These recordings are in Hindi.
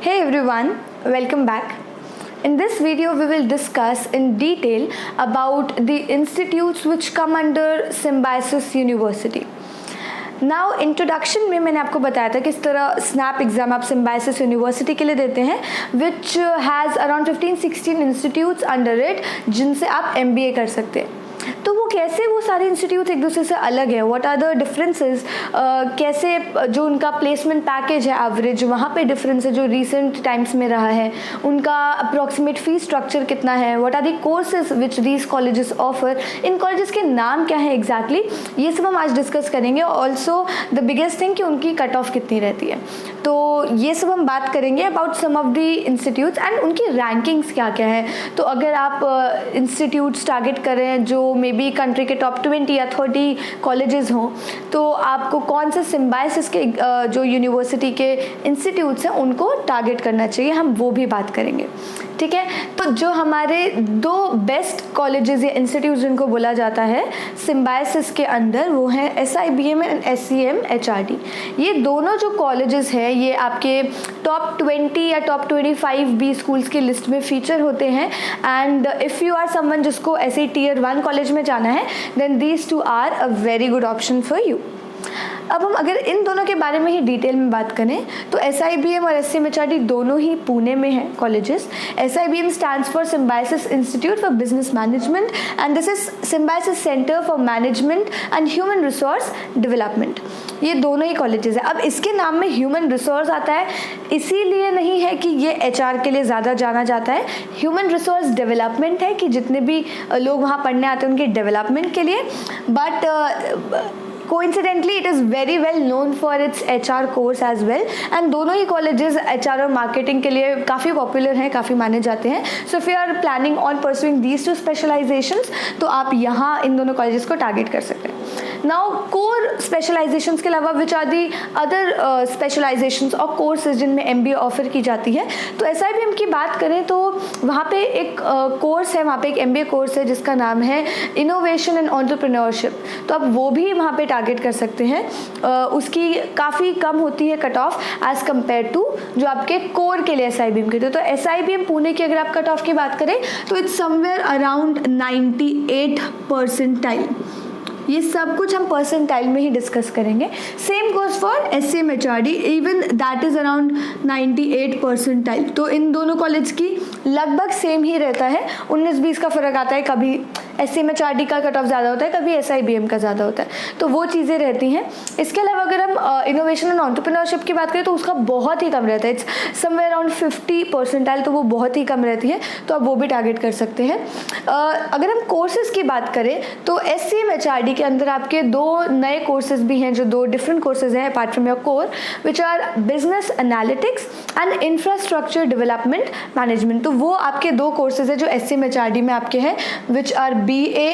Hey everyone, welcome back. In this video, we will discuss in detail about the institutes which come under Symbiosis University. Now introduction में मैंने आपको बताया था किस तरह स्नैप एग्जाम आप सिम्बायोसिस यूनिवर्सिटी के लिए देते हैं, which has around 15-16 institutes under it जिनसे आप MBA कर सकते हैं. तो वो कैसे वो सारे इंस्टीट्यूट एक दूसरे से अलग है, व्हाट आर द डिफरेंसेस, कैसे जो उनका प्लेसमेंट पैकेज है एवरेज वहाँ पे डिफरेंस है जो रिसेंट टाइम्स में रहा है, उनका अप्रॉक्सीमेट फी स्ट्रक्चर कितना है, what are the courses which these colleges offer, इन कॉलेजेस के नाम क्या है एग्जैक्टली, ये सब हम आज डिस्कस करेंगे. ऑल्सो द बिगेस्ट थिंग कि उनकी कट ऑफ कितनी रहती है. तो ये सब हम बात करेंगे about some of the institutes and उनकी रैंकिंग्स क्या क्या है. तो अगर आप इंस्टीट्यूट्स टारगेट कर रहे हैं जो मे बी कंट्री के टॉप 20 या 30 कॉलेजेस हों, तो आपको कौन से सिम्बायोसिस के जो यूनिवर्सिटी के इंस्टीट्यूट्स हैं उनको टारगेट करना चाहिए, हम वो भी बात करेंगे. ठीक है. तो जो हमारे दो बेस्ट कॉलेजेस या इंस्टीट्यूट जिनको बोला जाता है सिम्बायोसिस के अंदर, वो हैं SIBM एंड SCM HRD. ये दोनों जो कॉलेजेस हैं ये आपके टॉप 20 या टॉप 25 भी स्कूल्स की लिस्ट में फीचर होते हैं. And if you are someone जिसको ऐसे Tier 1 कॉलेज में जाना है, then these two are a very good option for you. अब हम अगर इन दोनों के बारे में ही डिटेल में बात करें तो SIBM और SCM HRD दोनों ही पुणे में हैं colleges. SIBM stands for symbiosis Institute for business management and this is symbiosis centre for management and human resource development. ये दोनों ही कॉलेजेस हैं. अब इसके नाम में ह्यूमन रिसोर्स आता है इसीलिए नहीं है कि ये HR के लिए ज़्यादा जाना जाता है. ह्यूमन रिसोर्स डेवलपमेंट है कि जितने भी लोग वहाँ पढ़ने आते हैं उनके डेवलपमेंट के लिए. But coincidentally it is very well known for its HR course as well, and दोनों ही colleges HR और marketing के लिए काफ़ी popular हैं, काफ़ी माने जाते हैं. So if you are planning on pursuing these two specializations, तो आप यहाँ इन दोनों colleges को target कर सकते हैं. Now core specializations के अलावा which are the other specializations और courses जिनमें MBA ऑफर की जाती है, तो SIBM की बात करें तो वहाँ पे एक कोर्स है, वहाँ पे एक MBA कोर्स है जिसका नाम है इनोवेशन एंड एंटरप्रेन्योरशिप. तो आप वो भी वहाँ पे टारगेट कर सकते हैं. उसकी काफ़ी कम होती है cut off as compare to जो आपके कोर के लिए SIBM के थे. तो SIBM पुणे की अगर आप कट ऑफ की बात करें तो इट्स समवेयर अराउंड 98 परसेंटाइल. ये सब कुछ हम परसेंटाइल में ही डिस्कस करेंगे. Same goes for SCM HRD, even that is around 98 percentile. तो इन दोनों कॉलेज की लगभग सेम ही रहता है, 19-20 का फ़र्क आता है. कभी SCM HRD का कट ऑफ ज़्यादा होता है, कभी SIBM का ज़्यादा होता है. तो वो चीज़ें रहती हैं. इसके अलावा अगर हम इनोवेशन एंड एंटरप्रेन्योरशिप की बात करें तो उसका बहुत ही कम रहता है. It's somewhere around 50 percentile. तो वो बहुत ही कम रहती है, तो आप वो भी टारगेट कर सकते हैं. अगर हम कोर्सेज की बात करें तो SCM HRD के अंदर आपके दो नए कोर्सेज भी हैं, जो दो डिफरेंट कोर्सेज हैं apart from your core, which are business analytics and infrastructure development management. तो वो आपके दो कोर्सेज हैं जो SCM HRD में आपके हैं, विच आर BA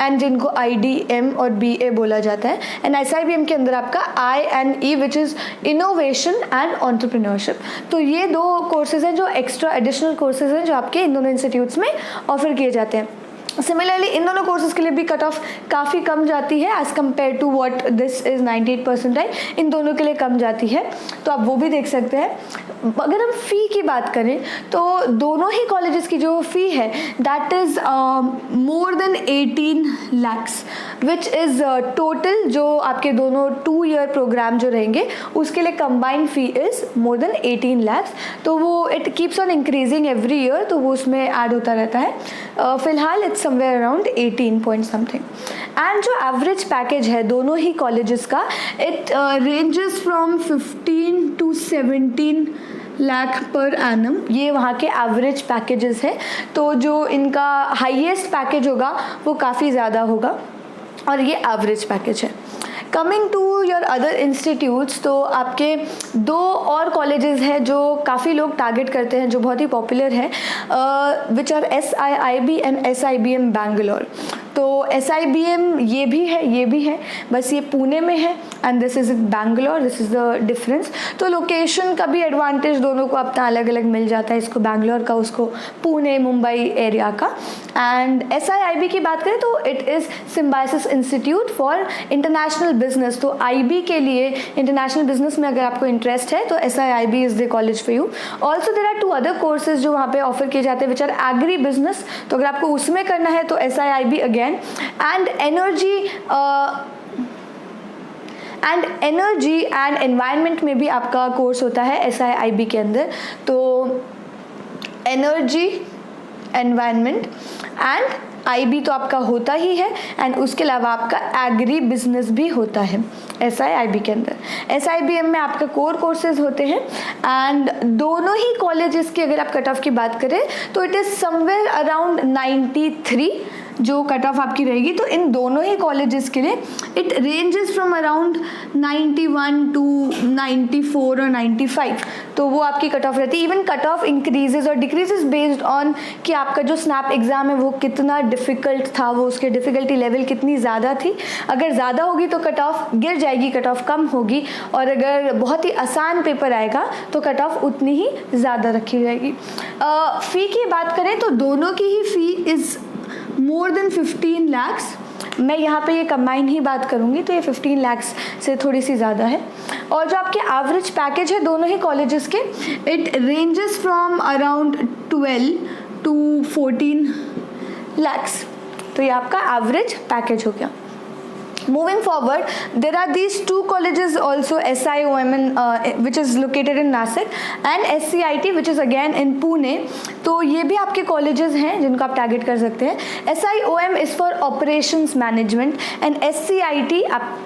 एंड जिनको IDM और BA बोला जाता है. एंड SIBM के अंदर आपका INE which is innovation and entrepreneurship. तो ये दो कोर्सेज हैं जो एक्स्ट्रा एडिशनल कोर्सेज हैं जो आपके इन दोनों इंस्टीट्यूट्स में ऑफर किए जाते हैं. सिमिलरली इन दोनों कोर्सेज के लिए भी कट ऑफ काफ़ी कम जाती है as compare to what this is 98 percentile. इन दोनों के लिए कम जाती है, तो आप वो भी देख सकते हैं. अगर हम फ़ी की बात करें तो दोनों ही कॉलेजेस की जो फ़ी है that is more than 18 lakhs, which is total जो आपके दोनों 2 year प्रोग्राम जो रहेंगे उसके लिए combined fee is more than 18 lakhs. तो वो it keeps on increasing every year, तो वो उसमें ऐड होता रहता है. फ़िलहाल it's somewhere around 18 point something. And जो एवरेज पैकेज है दोनों ही कॉलेजेस का, it ranges from 15 to 17 lakh per annum. ये वहाँ के एवरेज पैकेजेस हैं. तो जो इनका हाईएस्ट पैकेज होगा वो काफ़ी ज़्यादा होगा, और ये एवरेज पैकेज है. Coming to your other institutes, तो आपके दो और कॉलेजेस हैं जो काफ़ी लोग टारगेट करते हैं, जो बहुत ही पॉपुलर है, which are SIIB and SIBM Bangalore. तो SIBM ये भी है, बस ये पुणे में है and this is Bangalore, this is the difference. तो लोकेशन का भी एडवांटेज दोनों को अपना अलग अलग मिल जाता है, इसको बैंगलोर का, उसको पुणे मुंबई एरिया का। एंड SIIB की बात करें तो it is symbiosis Institute for international business. तो IB के लिए इंटरनेशनल बिजनेस में अगर आपको इंटरेस्ट है तो SIIB is the college for you. Also there are 2 other courses जो वहाँ पे ऑफर किए जाते हैं विच आर एग्री बिजनेस, तो अगर आपको उसमें करना है तो SIIB again. And energy and environment में भी आपका कोर्स होता है SIIB के अंदर। तो एनर्जी, एनवायरनमेंट एंड IB तो आपका होता ही है, एंड उसके अलावा आपका एग्री बिजनेस भी होता है SIIB के अंदर। SIBM में आपका कोर कोर्सेज होते हैं एंड दोनों ही कॉलेजेस की अगर आप कट ऑफ की बात करें तो इट इज़ समवेयर अराउंड 93 जो कट ऑफ आपकी रहेगी। तो इन दोनों ही कॉलेजेस के लिए it ranges from around 91 to 94 और 95, तो वो आपकी कट ऑफ रहती है। इवन कट ऑफ इंक्रीजेज और डिक्रीजेज बेस्ड ऑन कि आपका जो स्नैप एग्जाम है वो कितना डिफ़िकल्ट था, वो उसके डिफ़िकल्टी लेवल कितनी ज़्यादा थी। अगर ज़्यादा होगी तो कट ऑफ गिर जाएगी, कट ऑफ कम होगी, और अगर बहुत ही आसान पेपर आएगा तो कट ऑफ उतनी ही ज़्यादा रखी जाएगी। फ़ी की बात करें तो दोनों की ही फ़ी इज़ मोर देन 15 lakhs। मैं यहाँ पे ये कंबाइन ही बात करूँगी तो ये 15 lakhs से थोड़ी सी ज़्यादा है। और जो आपके एवरेज पैकेज है दोनों ही कॉलेजेस के, it ranges from around 12 to 14 lakhs। तो ये आपका एवरेज पैकेज हो गया। Moving forward, there are these 2 colleges also, SIOM which is located in Nashik and SCIT which is again in Pune। तो ये भी आपके कॉलेजेस हैं जिनको आप टारगेट कर सकते हैं। SIOM is for operations management and SCIT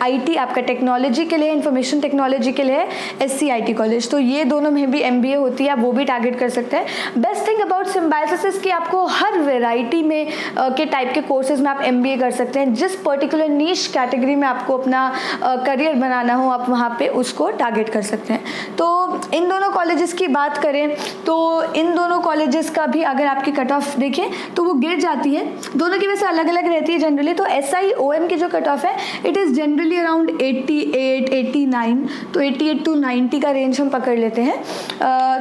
IT आपका टेक्नोलॉजी के लिए, इंफॉर्मेशन टेक्नोलॉजी के लिए SCIT कॉलेज। तो ये दोनों में भी MBA होती है, आप वो भी टारगेट कर सकते हैं। बेस्ट थिंग अबाउट सिम्बायोसिस कि आपको हर वेराइटी में के टाइप के कोर्सेज में आप MBA कर सकते हैं। जिस पर्टिकुलर नीश कैटेगरी में आपको अपना करियर बनाना हो आप वहाँ पे उसको टारगेट कर सकते हैं। तो इन दोनों कॉलेजेस की बात करें तो इन दोनों कॉलेजेस का भी अगर आपकी कट ऑफ देखें तो वो गिर जाती है, दोनों की वैसे अलग अलग रहती है जनरली। तो SIOM की जो कट ऑफ है इट इज़ जनरली अराउंड 88, 89, तो 88 to 90 का रेंज हम पकड़ लेते हैं,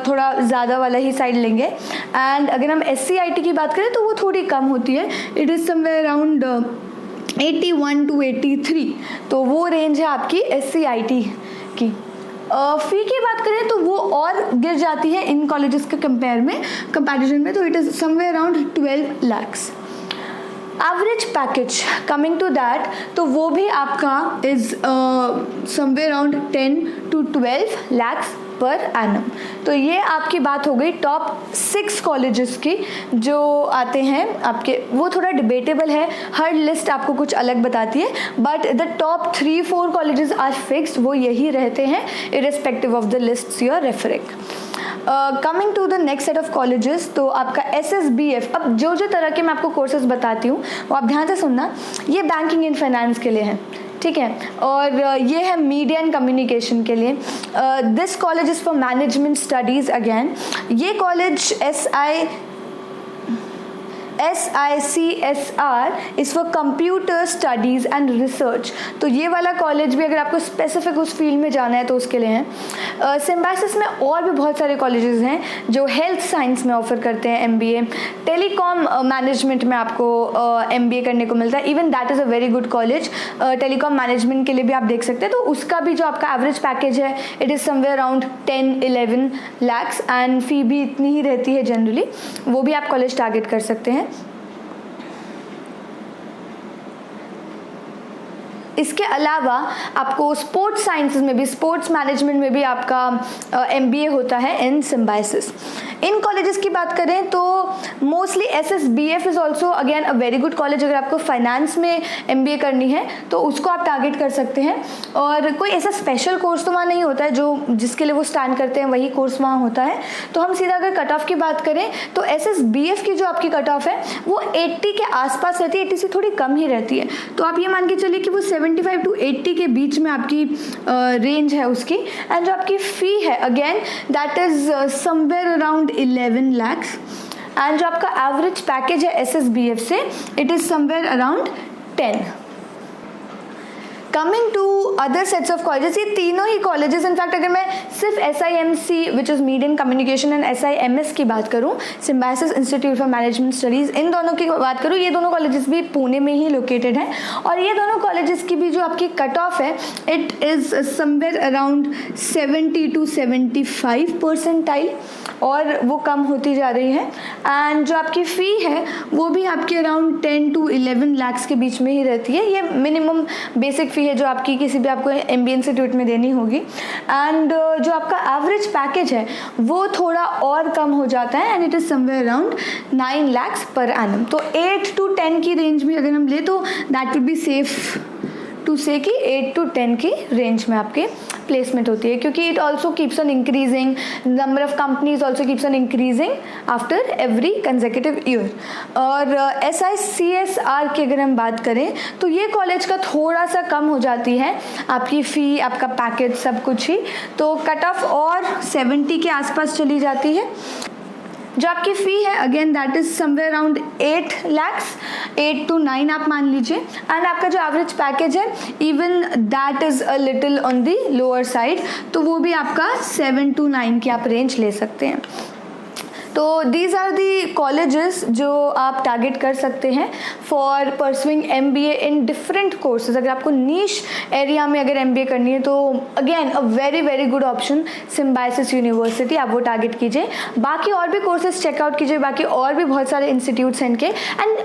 थोड़ा ज़्यादा वाला ही साइड लेंगे। एंड अगर हम SCIT की बात करें तो वो थोड़ी कम होती है, it is somewhere around 81 to 83, तो वो रेंज है आपकी SCIT की। फ़ी की बात करें तो वो और गिर जाती है इन कॉलेजेस के कंपैरिजन में, तो it is somewhere around 12 lakhs। Average package coming to that, तो वो भी आपका is somewhere around 10 to 12 lakhs per annum. तो ये आपकी बात हो गई टॉप 6 कॉलेजेस की जो आते हैं आपके। वो थोड़ा डिबेटेबल है, हर लिस्ट आपको कुछ अलग बताती है, but the top 3-4 colleges are fixed, वो यही रहते हैं irrespective of the list you are referring. Coming to the next set of colleges, तो आपका SSBF। अब जो तरह के मैं आपको कोर्सेज बताती हूँ वो आप ध्यान से सुनना। ये बैंकिंग एंड फाइनेंस के लिए है, ठीक है, और ये है मीडिया एंड कम्युनिकेशन के लिए। This college is for management studies again. ये college SICSR is for computer studies and research. तो ये वाला कॉलेज भी अगर आपको स्पेसिफिक उस फील्ड में जाना है तो उसके लिए है। सिम्बायोसिस में और भी बहुत सारे कॉलेजेस हैं जो हेल्थ साइंस में ऑफर करते हैं MBA। टेलीकॉम मैनेजमेंट में आपको MBA करने को मिलता है, even that is a very good college. Telecom management के लिए भी आप देख सकते हैं, तो उसका भी जो आपका एवरेज पैकेज है it is somewhere around 10-11 lakhs and fee भी इतनी ही रहती है जनरली, वो भी आप कॉलेज टारगेट कर सकते हैं। इसके अलावा आपको स्पोर्ट्स साइंसेज में भी, स्पोर्ट्स मैनेजमेंट में भी आपका MBA होता है इन सिम्बायोसिस। इन कॉलेजेस की बात करें तो mostly SSBF is also again a very good college. अगर आपको फाइनेंस में MBA करनी है तो उसको आप टारगेट कर सकते हैं, और कोई ऐसा स्पेशल कोर्स तो वहाँ नहीं होता है जो जिसके लिए वो स्टैंड करते हैं, वही कोर्स वहाँ होता है। तो हम सीधा अगर कट ऑफ की बात करें तो SSBF की जो आपकी कट ऑफ है वो 80 के आसपास रहती है, 80 से थोड़ी कम ही रहती है। तो आप ये मान के चलिए कि वो 75 to 80 के बीच में आपकी रेंज है उसकी। एंड जो आपकी फ़ी है again that is somewhere around 11 lakhs। And जो आपका एवरेज पैकेज है SSBF से it is somewhere around 10. Coming to other sets of colleges, ये तीनों ही कॉलेजेस, इनफैक्ट अगर मैं सिर्फ SIMC which is media in communication and SIMS की बात करूँ, Symbiosis Institute for management Studies, इन दोनों की बात करूँ, ये दोनों कॉलेजेस भी पुणे में ही लोकेटेड हैं. और ये दोनों कॉलेजेस की भी जो आपकी कट ऑफ है it is somewhere around 70 to 75 percentile, और वो कम होती जा रही है. एंड जो आपकी फ़ी है वो भी आपकी अराउंड 10 to 11 lakhs के बीच में ही रहती है. ये मिनिमम बेसिक फ़ी है जो आपकी किसी भी आपको MBA इंस्टीट्यूट में देनी होगी. एंड जो आपका एवरेज पैकेज है वो थोड़ा और कम हो जाता है, and it is somewhere around 9 lakhs per annum. तो 8 to 10 की रेंज में अगर हम ले तो that would be safe to say कि 8 to 10 की रेंज में आपके प्लेसमेंट होती है, क्योंकि it also keeps on increasing, number of companies also keeps on increasing after every consecutive year. और SICSR की अगर हम बात करें तो ये कॉलेज का थोड़ा सा कम हो जाती है आपकी फ़ी, आपका पैकेज, सब कुछ ही. तो कट ऑफ और 70 के आसपास चली जाती है. जो आपकी फ़ी है again that is somewhere around 8 lakhs, 8 to 9 आप मान लीजिए. एंड आपका जो एवरेज पैकेज है even that is a little on the lower side, तो वो भी आपका 7 to 9 की आप रेंज ले सकते हैं. तो दीज आर दी कॉलेजेस जो आप टारगेट कर सकते हैं for pursuing MBA in different courses. अगर आपको नीश एरिया में अगर MBA करनी है तो again a very very good option symbiosis university, आप वो टारगेट कीजिए. बाकी और भी कोर्सेज चेकआउट कीजिए, बाकी और भी बहुत सारे इंस्टीट्यूट्स हैं इनके. एंड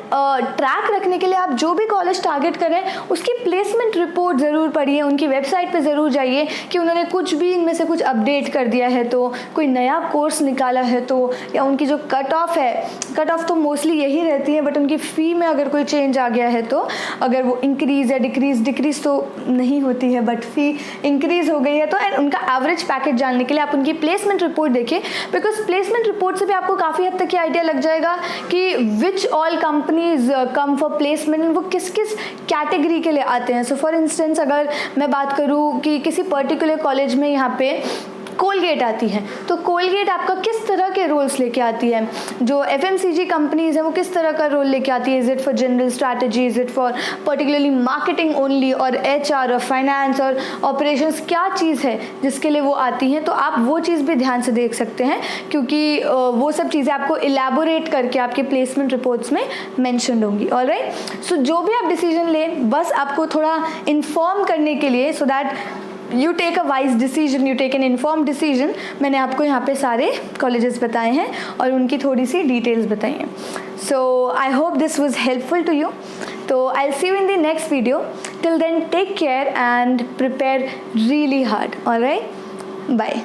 ट्रैक रखने के लिए आप जो भी कॉलेज टारगेट करें उसकी प्लेसमेंट रिपोर्ट ज़रूर पढ़िए, उनकी वेबसाइट पर ज़रूर जाइए कि उन्होंने कुछ भी इनमें से कुछ अपडेट कर दिया है तो, कोई नया कोर्स निकाला है तो, या उनकी जो कट ऑफ है, कट ऑफ तो मोस्टली यही रहती है, बट उनकी फ़ी में अगर कोई चेंज आ गया है तो, अगर वो इंक्रीज़ या डिक्रीज़ तो नहीं होती है बट फ़ी इंक्रीज़ हो गई है तो, एंड उनका एवरेज पैकेज जानने के लिए आप उनकी प्लेसमेंट रिपोर्ट देखिए, बिकॉज प्लेसमेंट रिपोर्ट से भी आपको काफ़ी हद तक ये आइडिया लग जाएगा कि which all companies come for placement, वो किस किस कैटेगरी के लिए आते हैं. सो फॉर इंस्टेंस अगर मैं बात करूँ कि किसी पर्टिकुलर कॉलेज में यहाँ पे कोलगेट आती है तो कोलगेट आपका किस तरह के रोल्स लेके आती है, जो FMCG कंपनीज हैं वो किस तरह का रोल लेके आती है, is it for general strategy, is it for particularly marketing only, और HR और फाइनेंस और ऑपरेशंस, क्या चीज़ है जिसके लिए वो आती हैं. तो आप वो चीज़ भी ध्यान से देख सकते हैं, क्योंकि वो सब चीज़ें आपको इलेबोरेट करके आपके प्लेसमेंट रिपोर्ट्स में मैंशन होंगी. ऑलराइट, सो जो भी आप डिसीजन लें बस आपको थोड़ा इन्फॉर्म करने के लिए, so that you take a wise decision, you take an inform decision. मैंने आपको यहाँ पे सारे कॉलेजेस बताए हैं और उनकी थोड़ी सी डिटेल्स बताई हैं. So I hope this was helpful to you. तो I will see you in the next video. Till then take care and prepare really hard. Alright, bye.